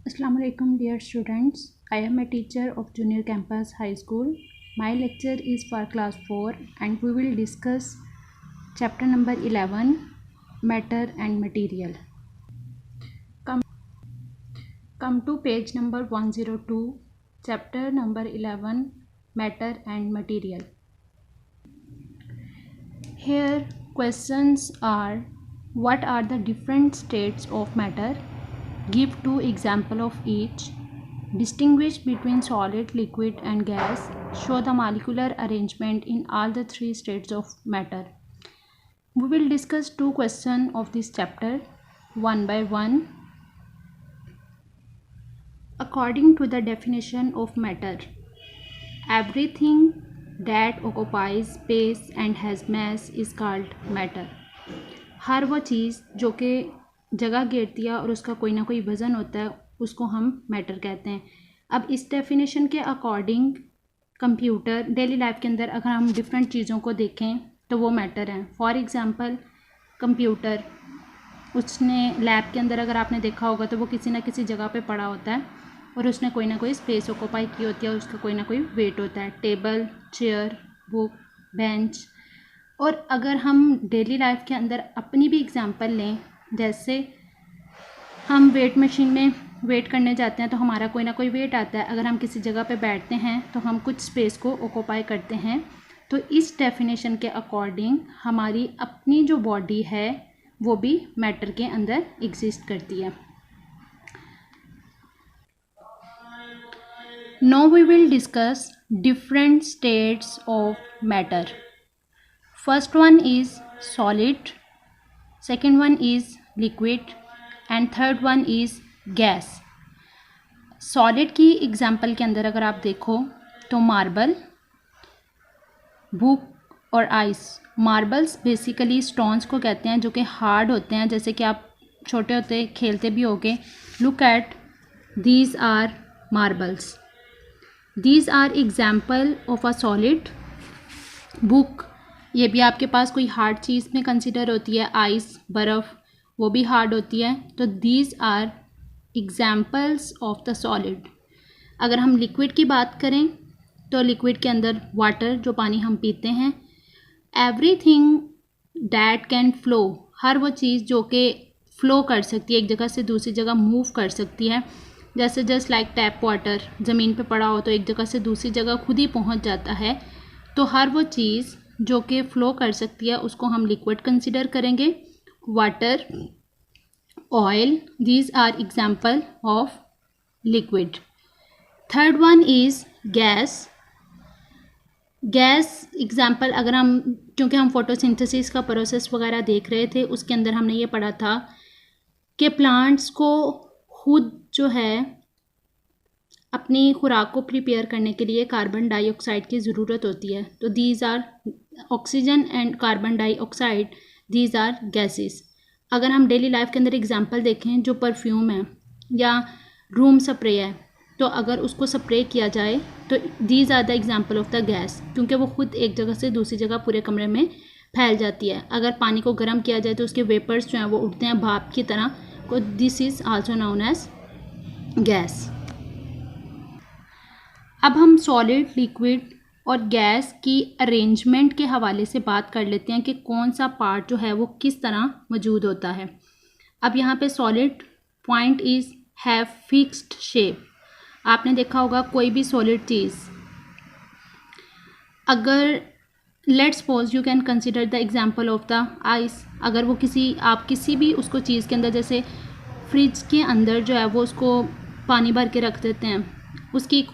Assalamu alaikum dear students. I am a teacher of Junior Campus High School. My lecture is for class 4 and we will discuss chapter number 11, Matter and Material. Come to page number 102, chapter number 11, Matter and Material. Here questions are: what are the different states of matter? Give two examples of each. Distinguish between solid, liquid and gas. Show the molecular arrangement in all the three states of matter. We will discuss two questions of this chapter one by one. According to the definition of matter, everything that occupies space and has mass is called matter. हर वो चीज़ जो कि जगह घेरती है और उसका कोई ना कोई वज़न होता है उसको हम मैटर कहते हैं। अब इस डेफिनेशन के अकॉर्डिंग कंप्यूटर डेली लाइफ के अंदर अगर हम डिफरेंट चीज़ों को देखें तो वो मैटर हैं। फॉर एग्ज़ाम्पल कंप्यूटर, उसने लैब के अंदर अगर आपने देखा होगा तो वो किसी ना किसी जगह पे पड़ा होता है और उसने कोई ना कोई स्पेस ऑक्यूपाई की होती है और उसका कोई ना कोई वेट होता है। Table, chair, book, bench. और अगर हम डेली लाइफ के अंदर अपनी भी एग्ज़ाम्पल लें, जैसे हम वेट मशीन में वेट करने जाते हैं तो हमारा कोई ना कोई वेट आता है। अगर हम किसी जगह पे बैठते हैं तो हम कुछ स्पेस को ऑक्यूपाई करते हैं। तो इस डेफिनेशन के अकॉर्डिंग हमारी अपनी जो बॉडी है वो भी मैटर के अंदर एग्जिस्ट करती है। Now we will discuss different states of matter. First one is solid, second one is liquid and third one is gas. Solid की एग्जाम्पल के अंदर अगर आप देखो तो मार्बल, बुक और आइस। मार्बल्स बेसिकली स्टोन्स को कहते हैं जो कि हार्ड होते हैं, जैसे कि आप छोटे होते खेलते भी होगे। Look at these are marbles. These are example of a solid. Book, ये भी आपके पास कोई हार्ड चीज़ में कंसिडर होती है। आइस, बर्फ़, वो भी हार्ड होती है। तो these are examples of the solid. अगर हम लिक्विड की बात करें तो लिक्विड के अंदर वाटर, जो पानी हम पीते हैं। एवरीथिंग दैट कैन फ्लो, हर वो चीज़ जो कि फ़्लो कर सकती है, एक जगह से दूसरी जगह मूव कर सकती है। जैसे जस्ट लाइक टैप वाटर, ज़मीन पे पड़ा हो तो एक जगह से दूसरी जगह खुद ही पहुंच जाता है। तो हर वो चीज़ जो कि फ़्लो कर सकती है उसको हम लिक्विड कंसिडर करेंगे। Water, oil, these are example of liquid. Third one is gas. Gas example अगर हम, क्योंकि हम फोटोसिंथेसिस का प्रोसेस वगैरह देख रहे थे, उसके अंदर हमने ये पढ़ा था कि प्लांट्स को खुद जो है अपनी खुराक को प्रिपेयर करने के लिए कार्बन डाइऑक्साइड की ज़रूरत होती है। तो these are oxygen and carbon dioxide, these are gases. अगर हम डेली लाइफ के अंदर एग्जांपल देखें, जो परफ्यूम है या रूम स्प्रे है, तो अगर उसको स्प्रे किया जाए तो these are the example of the gas, क्योंकि वो खुद एक जगह से दूसरी जगह पूरे कमरे में फैल जाती है। अगर पानी को गर्म किया जाए तो उसके वेपर्स जो हैं वो उठते हैं भाप की तरह, को this is also known as gas. अब हम सॉलिड, लिक्विड और गैस की अरेंजमेंट के हवाले से बात कर लेते हैं कि कौन सा पार्ट जो है वो किस तरह मौजूद होता है। अब यहाँ पे solid point is have fixed shape. आपने देखा होगा कोई भी सॉलिड चीज़, अगर let's suppose you can consider the example of the ice. अगर वो आप किसी भी उसको चीज़ के अंदर, जैसे फ्रिज के अंदर जो है वो उसको पानी भर के रख देते हैं, उसकी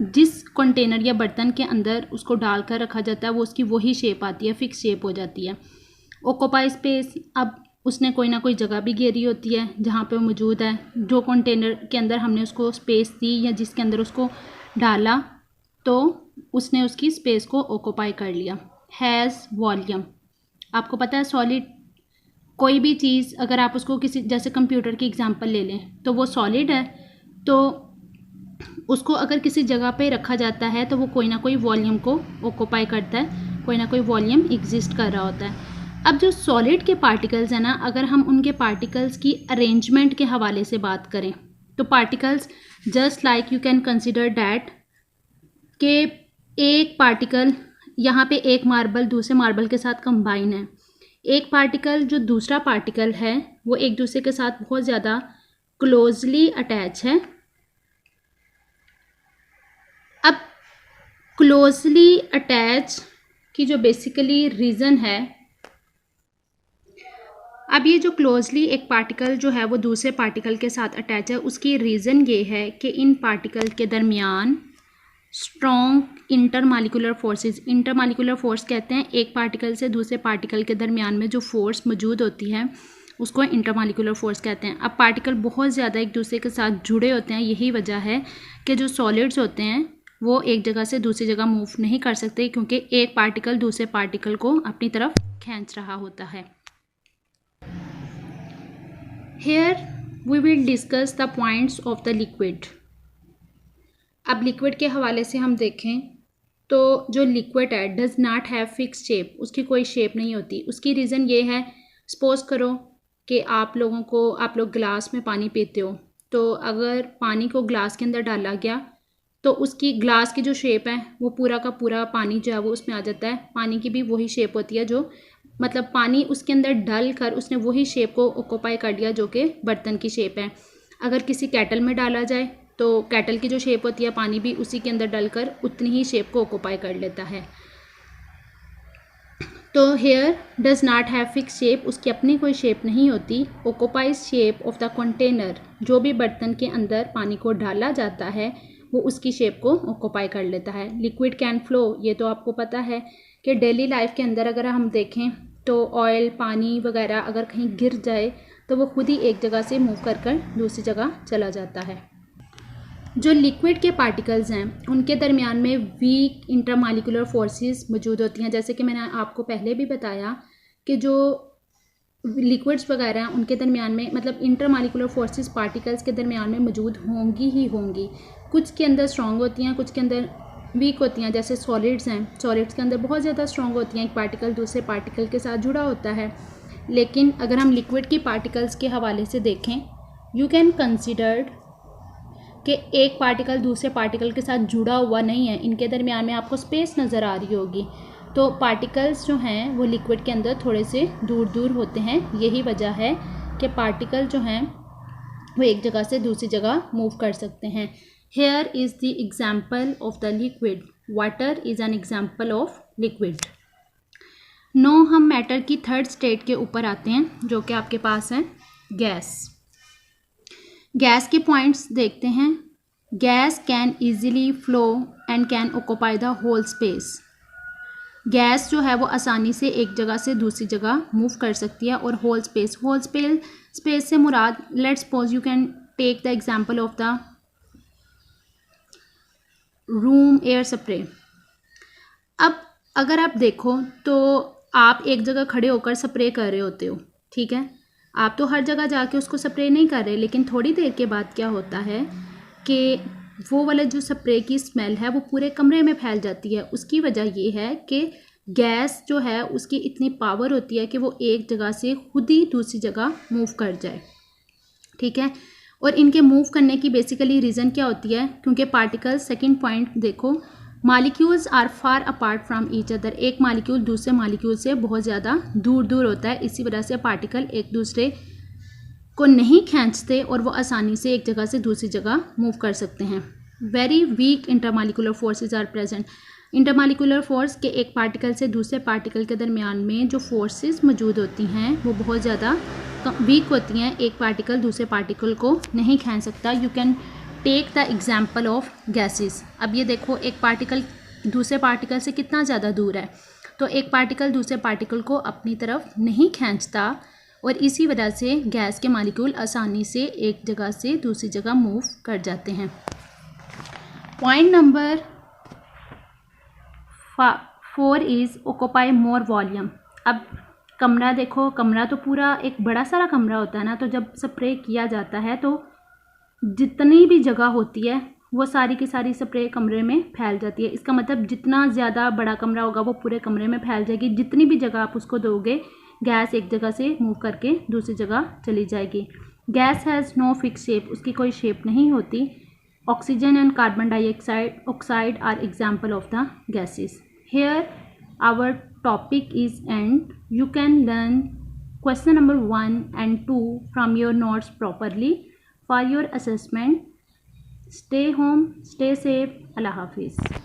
जिस कंटेनर या बर्तन के अंदर उसको डालकर रखा जाता है वो उसकी वही शेप आती है, फिक्स शेप हो जाती है। ऑक्यूपाई स्पेस, अब उसने कोई ना कोई जगह भी घेरी होती है जहाँ पे वो मौजूद है। जो कंटेनर के अंदर हमने उसको स्पेस दी या जिसके अंदर उसको डाला तो उसने उसकी स्पेस को ऑक्यूपाई कर लिया। हैज़ वॉल्यूम, आपको पता है सॉलिड कोई भी चीज़ अगर आप उसको किसी, जैसे कंप्यूटर की एग्जांपल ले लें, तो वो सॉलिड है, तो उसको अगर किसी जगह पे रखा जाता है तो वो कोई ना कोई वॉल्यूम को ऑक्यूपाई करता है, कोई ना कोई वॉल्यूम एग्जिस्ट कर रहा होता है। अब जो सॉलिड के पार्टिकल्स हैं ना, अगर हम उनके पार्टिकल्स की अरेंजमेंट के हवाले से बात करें तो particles just like you can consider that कि एक पार्टिकल यहाँ पे एक मार्बल दूसरे मार्बल के साथ कंबाइन है। एक पार्टिकल जो दूसरा पार्टिकल है वो एक दूसरे के साथ बहुत ज़्यादा क्लोजली अटैच है। अब क्लोजली अटैच की जो बेसिकली रीज़न है, अब ये जो क्लोजली एक पार्टिकल जो है वो दूसरे पार्टिकल के साथ अटैच है, उसकी रीज़न ये है कि इन पार्टिकल के दरमियान strong intermolecular forces, intermolecular force कहते हैं एक पार्टिकल से दूसरे पार्टिकल के दरमियान में जो फोर्स मौजूद होती है उसको इंटरमालिकुलर फोर्स कहते हैं। अब पार्टिकल बहुत ज़्यादा एक दूसरे के साथ जुड़े होते हैं, यही वजह है कि जो सॉलिड्स होते हैं वो एक जगह से दूसरी जगह मूव नहीं कर सकते, क्योंकि एक पार्टिकल दूसरे पार्टिकल को अपनी तरफ खींच रहा होता है। Here we will discuss the points of the liquid। अब लिक्विड के हवाले से हम देखें तो जो लिक्विड है does not have fix shape, उसकी कोई शेप नहीं होती। उसकी रीज़न ये है, सपोज करो कि आप लोग गिलास में पानी पीते हो, तो अगर पानी को ग्लास के अंदर डाला गया तो उसकी ग्लास की जो शेप है वो पूरा का पूरा पानी जो है वो उसमें आ जाता है। पानी की भी वही शेप होती है, जो मतलब पानी उसके अंदर डल कर उसने वही शेप को ऑक्यूपाई कर लिया जो कि बर्तन की शेप है। अगर किसी कैटल में डाला जाए तो कैटल की जो शेप होती है पानी भी उसी के अंदर डलकर उतनी ही शेप को ऑक्यूपाई कर लेता है। तो here does not have fix shape, उसकी अपनी कोई शेप नहीं होती। Occupies shape of the container, जो भी बर्तन के अंदर पानी को डाला जाता है वो उसकी शेप को ऑक्यूपाई कर लेता है। लिक्विड कैन फ्लो, ये तो आपको पता है कि डेली लाइफ के अंदर अगर हम देखें तो ऑयल पानी वगैरह अगर कहीं गिर जाए तो वो खुद ही एक जगह से मूव कर दूसरी जगह चला जाता है। जो लिक्विड के पार्टिकल्स हैं उनके दरमियान में वीक इंटरमालिकुलर फोर्सेस मौजूद होती हैं। जैसे कि मैंने आपको पहले भी बताया कि जो लिक्विड्स वगैरह हैं उनके दरमियान में मतलब इंटरमालिकुलर फोर्सेस पार्टिकल्स के दरमियान में मौजूद होंगी ही होंगी। कुछ के अंदर स्ट्रॉन्ग होती हैं, कुछ के अंदर वीक होती हैं। जैसे सॉलिड्स हैं, सॉलिड्स के अंदर बहुत ज़्यादा स्ट्रॉन्ग होती हैं, एक पार्टिकल दूसरे पार्टिकल के साथ जुड़ा होता है। लेकिन अगर हम लिक्विड की पार्टिकल्स के हवाले से देखें, यू कैन कंसिडर कि एक पार्टिकल दूसरे पार्टिकल के साथ जुड़ा हुआ नहीं है, इनके दरमियान में आपको स्पेस नज़र आ रही होगी। तो पार्टिकल्स जो हैं वो लिक्विड के अंदर थोड़े से दूर दूर होते हैं। यही वजह है कि पार्टिकल जो हैं वो एक जगह से दूसरी जगह मूव कर सकते हैं। Here is the example of the liquid, water is an example of liquid. No हम मैटर की थर्ड स्टेट के ऊपर आते हैं जो कि आपके पास है गैस। गैस के पॉइंट्स देखते हैं। Gas can easily flow and can occupy the whole space. Gas जो है वो आसानी से एक जगह से दूसरी जगह मूव कर सकती है। और होल स्पेस से मुराद, let's suppose you can take the example of the room air spray. अब अगर आप देखो तो आप एक जगह खड़े होकर स्प्रे कर रहे होते हो, ठीक है, आप तो हर जगह जाके उसको स्प्रे नहीं कर रहे, लेकिन थोड़ी देर के बाद क्या होता है कि वो वाला जो स्प्रे की स्मेल है वो पूरे कमरे में फैल जाती है। उसकी वजह ये है कि गैस जो है उसकी इतनी पावर होती है कि वो एक जगह से खुद ही दूसरी जगह मूव कर जाए, ठीक है। और इनके मूव करने की बेसिकली रीज़न क्या होती है, क्योंकि पार्टिकल्स, सेकंड पॉइंट देखो, molecules are far apart from each other. एक मालिक्यूल दूसरे मालिक्यूल से बहुत ज़्यादा दूर दूर होता है, इसी वजह से पार्टिकल एक दूसरे को नहीं खींचते और वो आसानी से एक जगह से दूसरी जगह मूव कर सकते हैं। Very weak intermolecular forces are present. Intermolecular force के एक पार्टिकल से दूसरे पार्टिकल के दरमियान में जो फोर्सेस मौजूद होती हैं वो बहुत ज़्यादा वीक होती हैं, एक पार्टिकल दूसरे पार्टिकल को नहीं खींच सकता। You can take the example of gases. अब ये देखो, एक पार्टिकल दूसरे पार्टिकल से कितना ज़्यादा दूर है, तो एक पार्टिकल दूसरे पार्टिकल को अपनी तरफ नहीं खींचता और इसी वजह से गैस के मालिक्यूल आसानी से एक जगह से दूसरी जगह मूव कर जाते हैं। Point number 4 is occupy more volume. अब कमरा देखो, कमरा तो पूरा एक बड़ा सारा कमरा होता है ना, तो जब स्प्रे किया जाता है तो जितनी भी जगह होती है वो सारी की सारी स्प्रे कमरे में फैल जाती है। इसका मतलब जितना ज़्यादा बड़ा कमरा होगा वो पूरे कमरे में फैल जाएगी। जितनी भी जगह आप उसको दोगे, गैस एक जगह से मूव करके दूसरी जगह चली जाएगी। Gas has no fix shape, उसकी कोई शेप नहीं होती. Oxygen and carbon dioxide oxide are example of the gases. Here our topic is end. You can learn question number 1 and 2 from your notes properly. For your assessment, stay home, stay safe. Allah Hafiz.